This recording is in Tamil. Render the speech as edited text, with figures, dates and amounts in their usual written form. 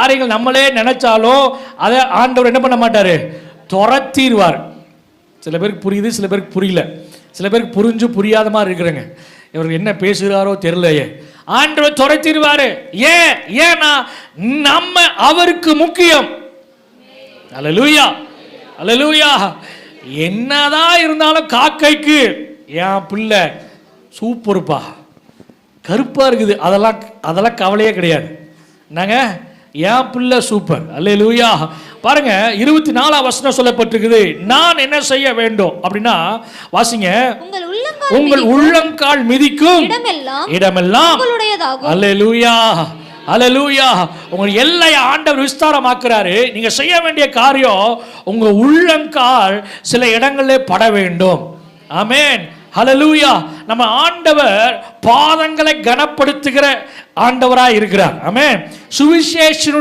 காரியங்கள் நம்மளே நினைச்சாலும் அதை ஆண்டவர் என்ன பண்ண மாட்டாரு, துரத்திடுவார். சில பேருக்கு புரியுது, சில பேருக்கு புரியல, சில பேருக்கு புரிஞ்சு புரியாத மாதிரி இருக்கிறாங்க. இவர் என்ன பேசுகிறாரோ தெரியலையே. ஆண்டவர் துரத்திடுவாரு. ஏன்னா நம்ம அவருக்கு முக்கியம். அல்லேலூயா, அல்லேலூயா. என்னதான் இருந்தாலும் காக்கைக்கு என் பிள்ளை சூப்பர்ப்பா, கருப்பா இருக்குது, அதெல்லாம் கவலையே கிடையாது. நாங்க என் பிள்ளை சூப்பர். அல்லேலூயா. பாருங்க 24 வசனம் சொல்லப்பட்டிருக்குது. நான் என்ன செய்ய வேண்டும் அப்படின்னா, வாசிங்க. உங்கள் உள்ளங்கால் மிதிக்கும் இடமெல்லாம் அல்லேலூயா, அல்லேலூயா. உங்க எல்லையை ஆண்டவர் விஸ்தாரமாக்குறாரு. நீங்க செய்ய வேண்டிய காரியம், உங்க உள்ளங்கால் சில இடங்களிலே பட வேண்டும். ஆமென், ஹல்லேலூயா. நம்ம ஆண்டவர் பாதங்களை கனப்படுத்துகிற ஆண்டவராய் இருக்கிறார். ஆமென். சுவிசேஷனுடைய